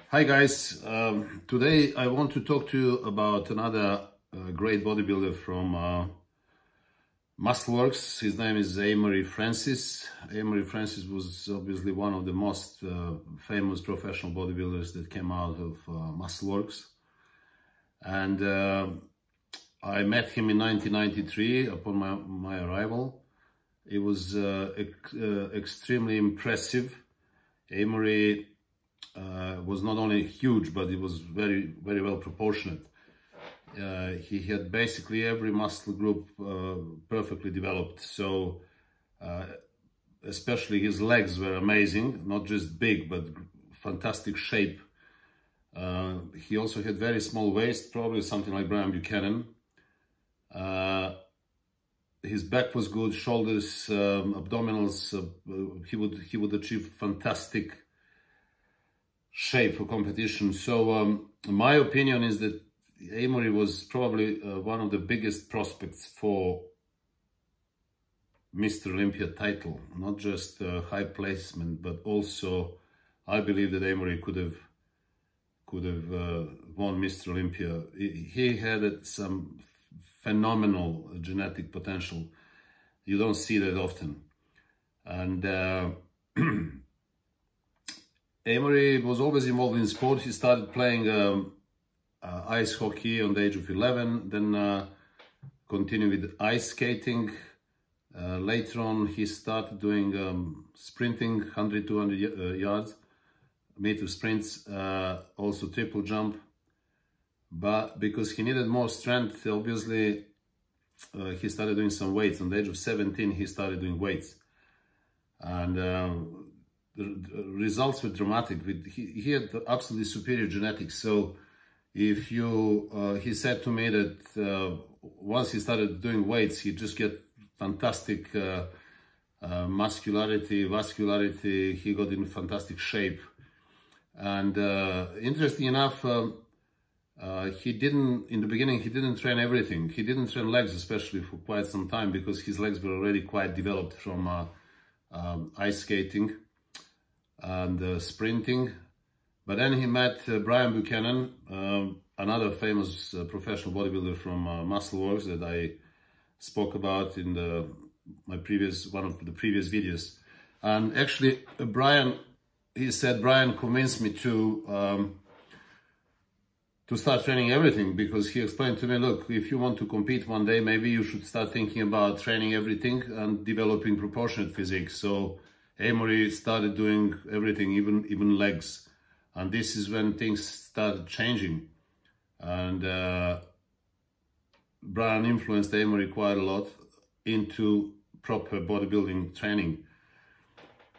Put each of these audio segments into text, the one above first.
Hi guys, today I want to talk to you about another great bodybuilder from MUSCLEWORKS. His name is AMOURY FRANCIS. AMOURY FRANCIS was obviously one of the most famous professional bodybuilders that came out of MUSCLEWORKS. And I met him in 1993 upon my arrival. It was extremely impressive. AMOURY was not only huge, but it was very well proportionate. He had basically every muscle group perfectly developed. So especially his legs were amazing, not just big, but fantastic shape. He also had very small waist, probably something like Brian Buchanan. His back was good, shoulders, abdominals. He would achieve fantastic shape for competition. So my opinion is that AMOURY was probably one of the biggest prospects for Mr. Olympia title, not just high placement, but also I believe that AMOURY could have won Mr. Olympia. He had some phenomenal genetic potential. You don't see that often. And AMOURY was always involved in sport. He started playing ice hockey on the age of 11, then continued with ice skating. Later on, he started doing sprinting, 100, 200 yards, meter sprints, also triple jump. But because he needed more strength, obviously, he started doing some weights. On the age of 17, he started doing weights. And the results were dramatic. He had absolutely superior genetics. So if you, he said to me that once he started doing weights, he just get fantastic muscularity, vascularity. He got in fantastic shape. And interesting enough, he didn't, in the beginning, he didn't train everything. He didn't train legs, especially for quite some time, because his legs were already quite developed from ice skating and sprinting. But then he met Brian Buchanan, another famous professional bodybuilder from MUSCLEWORKS that I spoke about in one of the previous videos. And actually, Brian convinced me to start training everything, because he explained to me, look, if you want to compete one day, maybe you should start thinking about training everything and developing proportionate physique. So AMOURY started doing everything, even legs. And this is when things started changing. And Brian influenced AMOURY quite a lot into proper bodybuilding training.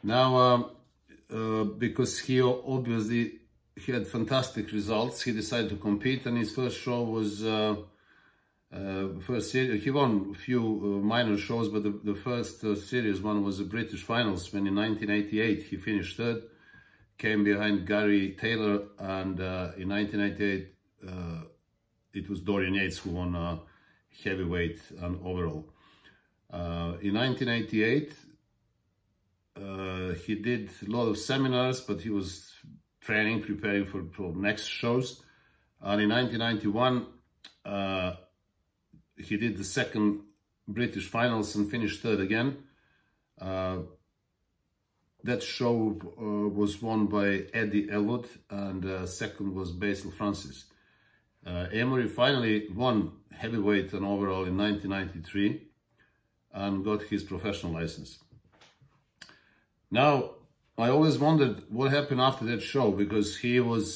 Now, because he obviously had fantastic results, he decided to compete, and his first show was first series. He won a few minor shows, but the first serious one was the British finals, when in 1988 he finished third, came behind Gary Taylor, and in 1988 it was Dorian Yates who won heavyweight and overall. In 1988 he did a lot of seminars, but he was training, preparing for next shows. And in 1991 he did the second British finals and finished third again. That show was won by Eddie Elwood, and second was FRANCIS. AMOURY finally won heavyweight and overall in 1993 and got his professional license. Now, I always wondered what happened after that show, because he was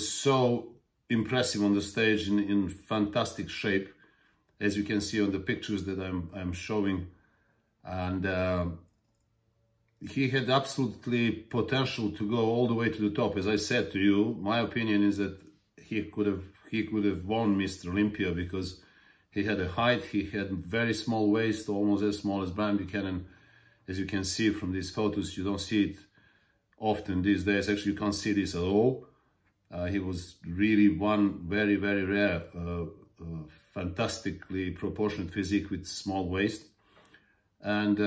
so impressive on the stage, in fantastic shape, as you can see on the pictures that I'm showing. And he had absolutely potential to go all the way to the top. As I said to you, my opinion is that he could have won Mr. Olympia, because he had a height, he had very small waist, almost as small as Brian Buchanan. As you can see from these photos, you don't see it often these days. Actually, you can't see this at all. He was really one very rare, fantastically proportionate physique with small waist. And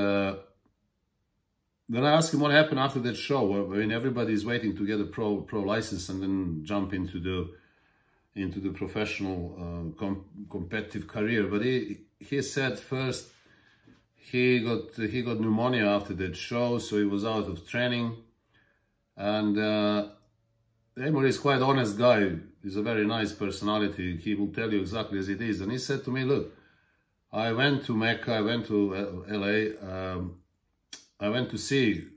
when I asked him what happened after that show, when everybody's waiting to get a pro license and then jump into the professional competitive career, but he said first he got pneumonia after that show, so he was out of training. And AMOURY is quite honest guy. He's a very nice personality. He will tell you exactly as it is. And he said to me, look, I went to Mecca, I went to LA, I went to see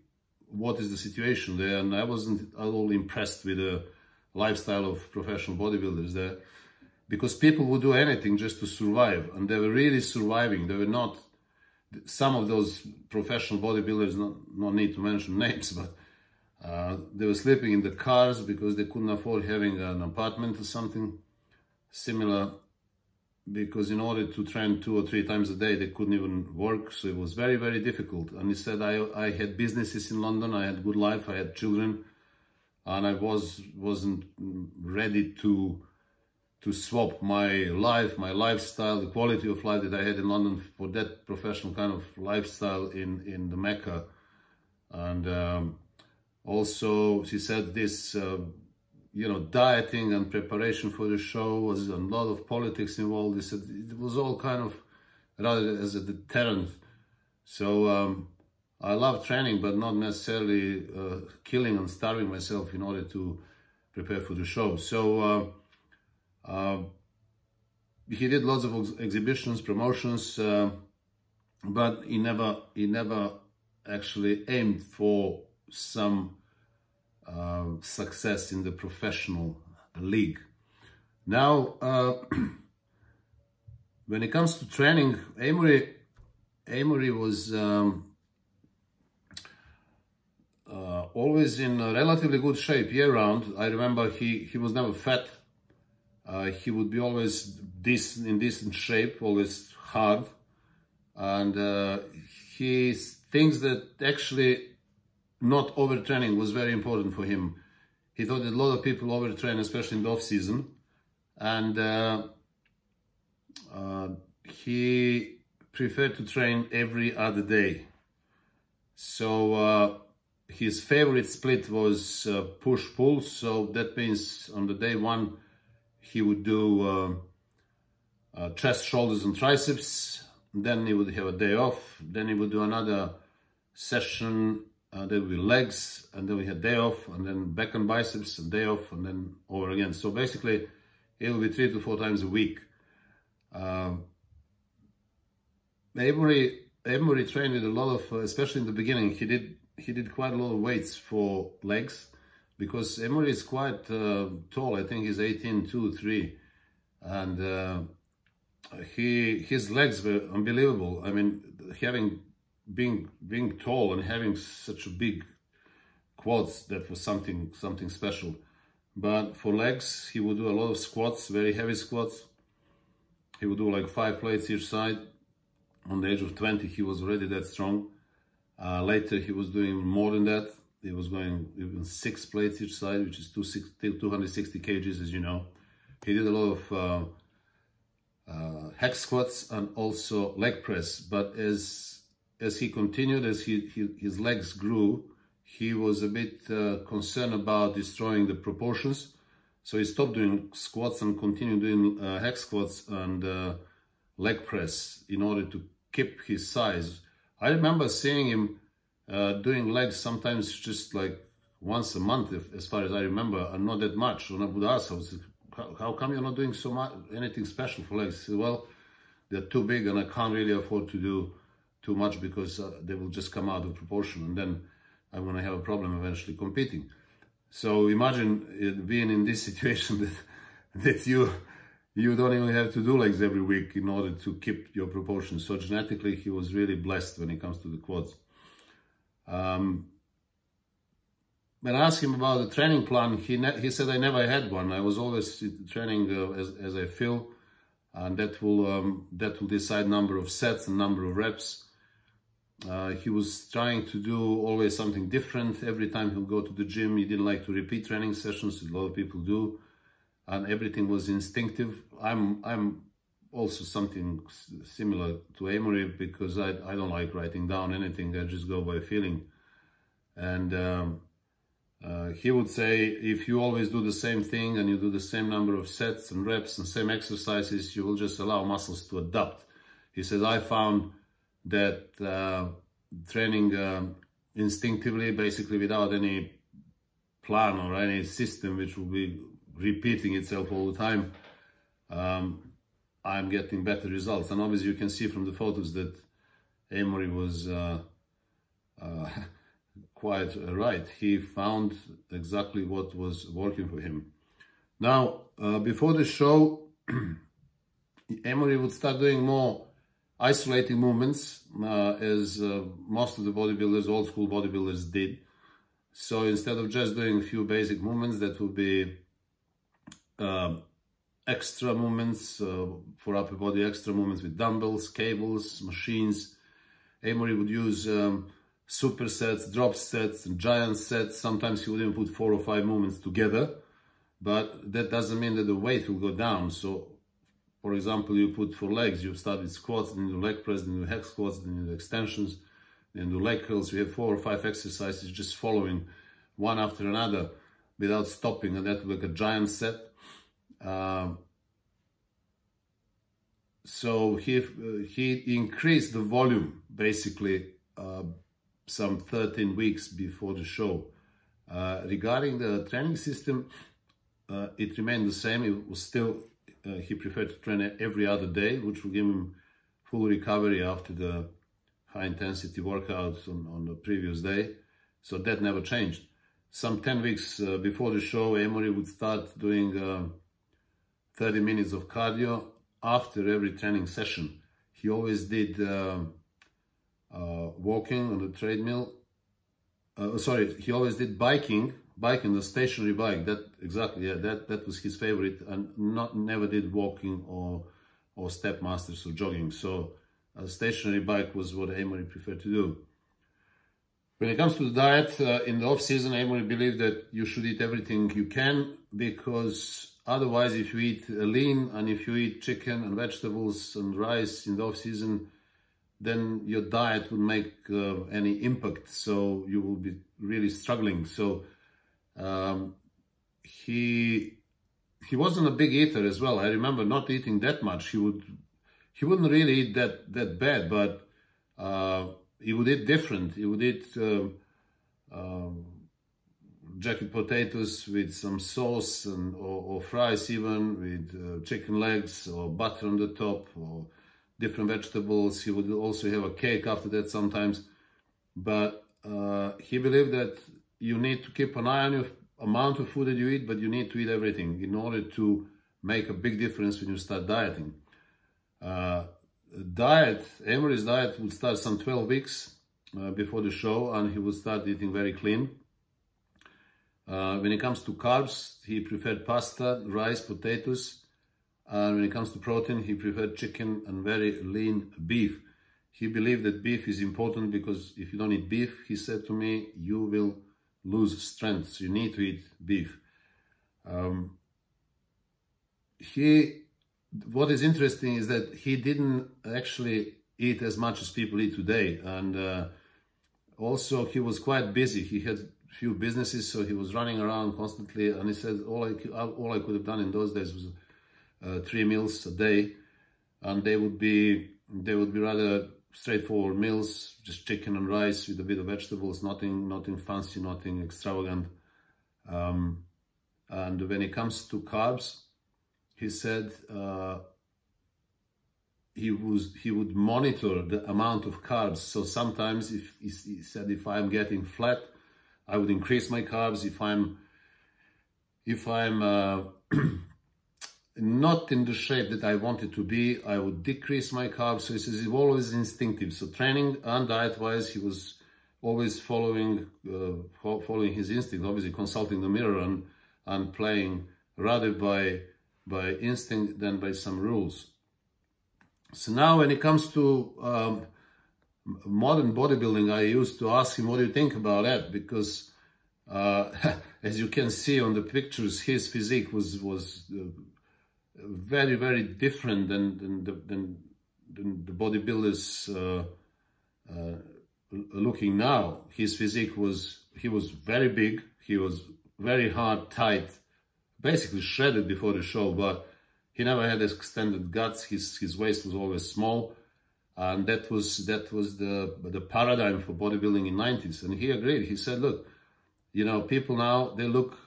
what is the situation there, and I wasn't at all impressed with the lifestyle of professional bodybuilders there, because people would do anything just to survive, and they were really surviving. They were not, some of those professional bodybuilders, no need to mention names, but they were sleeping in the cars because they couldn't afford having an apartment or something similar, because in order to train 2 or 3 times a day, they couldn't even work. So it was very, very difficult. And he said, I had businesses in London, I had good life, I had children, and I wasn't ready to swap my life, my lifestyle, the quality of life that I had in London for that professional kind of lifestyle in the Mecca. And also, she said this, you know, dieting and preparation for the show was a lot of politics involved. He said it was all kind of rather as a deterrent. So I love training, but not necessarily killing and starving myself in order to prepare for the show. So he did lots of exhibitions, promotions, but he never actually aimed for some success in the professional league. Now, when it comes to training, AMOURY was always in a relatively good shape year round. I remember he was never fat. He would be always in decent shape, always hard, and he thinks that actually not overtraining was very important for him. He thought that a lot of people overtrain, especially in the off season, and he preferred to train every other day. So his favorite split was push-pull. So that means on the day 1 he would do chest, shoulders and triceps. Then he would have a day off. Then he would do another session. There would be legs, and then we had day off, and then back and biceps, and day off, and then over again. So basically, it will be 3 to 4 times a week. AMOURY trained with a lot of, especially in the beginning, he did quite a lot of weights for legs, because AMOURY is quite tall. I think he's 18'2", 3", and his legs were unbelievable. I mean, being tall and having such a big quads, that was something special. But for legs, he would do a lot of squats, very heavy squats. He would do like 5 plates each side. On the age of 20, he was already that strong. Later, he was doing more than that. He was going even 6 plates each side, which is 260 kgs, as you know. He did a lot of hack squats and also leg press. But as he continued, as his legs grew, he was a bit concerned about destroying the proportions. So he stopped doing squats and continued doing hack squats and leg press in order to keep his size. I remember seeing him doing legs sometimes just like once a month, as far as I remember, and not that much. When I would ask, I was like, how come you're not doing so much, anything special for legs? He said, well, they're too big and I can't really afford to do too much, because they will just come out of proportion, and then I'm going to have a problem eventually competing. So imagine being in this situation that you don't even have to do legs every week in order to keep your proportions. So genetically, he was really blessed when it comes to the quads. When I asked him about the training plan, he said, I never had one. I was always training as I feel, and that will decide number of sets and number of reps. He was trying to do always something different. Every time he'll go to the gym, he didn't like to repeat training sessions. A lot of people do, and everything was instinctive. I'm also something similar to AMOURY, because I don't like writing down anything. I just go by feeling. And he would say, if you always do the same thing and you do the same number of sets and reps and same exercises, you will just allow muscles to adapt. He says, I found that training instinctively, basically without any plan or any system which will be repeating itself all the time, I'm getting better results. And obviously you can see from the photos that AMOURY was quite right. He found exactly what was working for him. Now, before the show, AMOURY would start doing more isolating movements, as most of the bodybuilders, old school bodybuilders, did. So instead of just doing a few basic movements, that would be extra movements for upper body, extra movements with dumbbells, cables, machines. AMOURY would use supersets, drop sets, and giant sets. Sometimes he would even put 4 or 5 movements together, but that doesn't mean that the weight will go down. So, for example, you put for legs, you start with squats, then you do leg press, then you do hex squats, then you do extensions, then do leg curls. You have 4 or 5 exercises just following one after another without stopping, and that will be like a giant set. So he increased the volume basically some 13 weeks before the show. Regarding the training system, it remained the same. It was still, he preferred to train every other day, which will give him full recovery after the high intensity workouts on the previous day. So that never changed. Some 10 weeks before the show, AMOURY would start doing 30 minutes of cardio after every training session. He always did walking on the treadmill. He always did biking, the stationary bike. That exactly, yeah, that was his favorite, and never did walking or step masters or jogging. So a stationary bike was what AMOURY preferred to do. When it comes to the diet, in the off-season, AMOURY believed that you should eat everything you can, because otherwise, if you eat lean and if you eat chicken and vegetables and rice in the off-season, then your diet will make any impact. So you will be really struggling. So he wasn't a big eater as well. I remember not eating that much. He wouldn't really eat that bad, but he would eat different. He would eat jacket potatoes with some sauce or fries, even with chicken legs or butter on the top, or different vegetables. He would also have a cake after that sometimes. But he believed that you need to keep an eye on your amount of food that you eat, but you need to eat everything in order to make a big difference when you start dieting. AMOURY's diet would start some 12 weeks before the show, and he would start eating very clean. When it comes to carbs, he preferred pasta, rice, potatoes. And when it comes to protein, he preferred chicken and very lean beef. He believed that beef is important because if you don't eat beef, he said to me, you will lose strength. So you need to eat beef. What is interesting is that he didn't actually eat as much as people eat today. And also he was quite busy. He had few businesses, so he was running around constantly. And he said, all I could have done in those days was 3 meals a day, and they would be rather straightforward meals, just chicken and rice with a bit of vegetables, nothing fancy, nothing extravagant. And when it comes to carbs, he said he would monitor the amount of carbs. So sometimes he said, if I'm getting flat, I would increase my carbs. If I'm not in the shape that I wanted to be, I would decrease my carbs. So he says it's always instinctive. So training and diet-wise, he was always following his instinct, obviously consulting the mirror and playing rather by instinct than by some rules. So now when it comes to modern bodybuilding, I used to ask him, what do you think about that? Because as you can see on the pictures, his physique was very, very different than the bodybuilders looking now. His physique was was very big, he was very hard, tight, basically shredded before the show, but he never had extended guts. His waist was always small, and that was the paradigm for bodybuilding in '90s. And he agreed. He said, "Look, you know, people now they look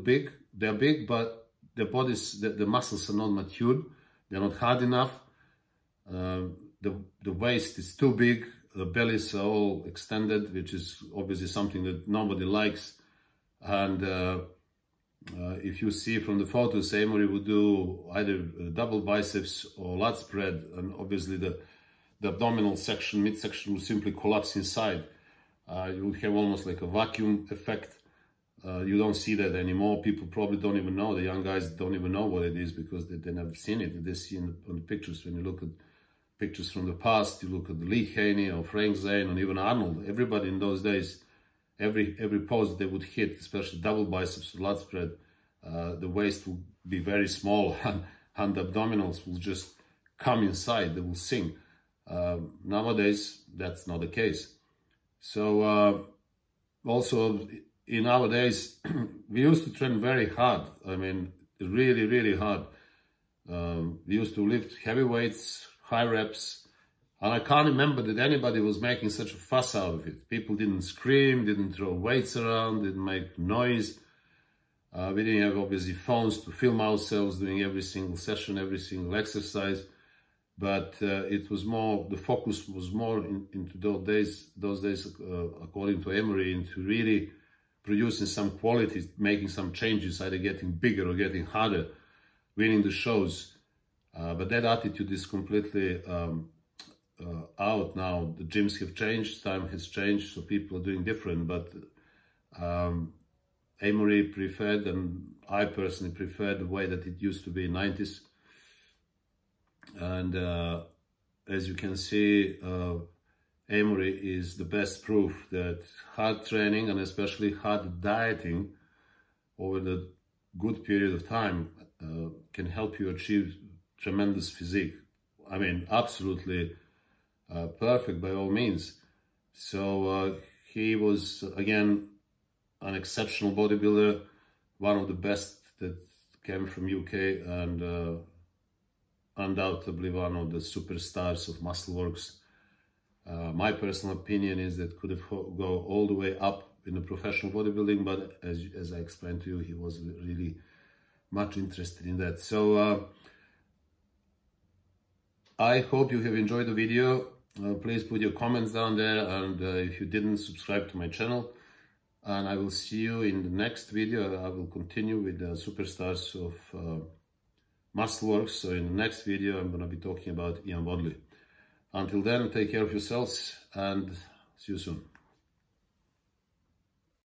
big. They're big, but their bodies, the muscles are not matured. They're not hard enough. The waist is too big. The bellies are all extended, which is obviously something that nobody likes. And if you see from the photos, AMOURY would do either double biceps or lat spread, and obviously the abdominal section, midsection would simply collapse inside. You would have almost like a vacuum effect. You don't see that anymore. People probably don't even know. The young guys don't even know what it is because they never seen it. They see on the pictures. When you look at pictures from the past, you look at Lee Haney or Frank Zane or even Arnold. Everybody in those days, every pose they would hit, especially double biceps or lat spread, the waist will be very small and the abdominals will just come inside. They will sink. Nowadays, that's not the case. So also in nowadays, we used to train very hard. I mean, really, really hard. We used to lift heavy weights, high reps, and I can't remember that anybody was making such a fuss out of it. People didn't scream, didn't throw weights around, didn't make noise. We didn't have obviously phones to film ourselves doing every single session, every single exercise. But it was more, the focus was more into those days, according to AMOURY, into really producing some quality, making some changes, either getting bigger or getting harder, winning the shows. But that attitude is completely out now. The gyms have changed, time has changed, so people are doing different. But AMOURY preferred, and I personally prefer the way that it used to be in the 90s. And as you can see, AMOURY is the best proof that hard training and especially hard dieting over the good period of time can help you achieve tremendous physique. I mean, absolutely perfect by all means. So he was, again, an exceptional bodybuilder, one of the best that came from UK, and undoubtedly one of the superstars of MUSCLEWORKS. My personal opinion is that could have go all the way up in the professional bodybuilding, but as I explained to you, he wasn't really much interested in that. So I hope you have enjoyed the video. Please put your comments down there, and if you didn't, subscribe to my channel. And I will see you in the next video. I will continue with the superstars of MUSCLEWORKS. So in the next video, I'm going to be talking about Ian Wadley. Until then, take care of yourselves and see you soon.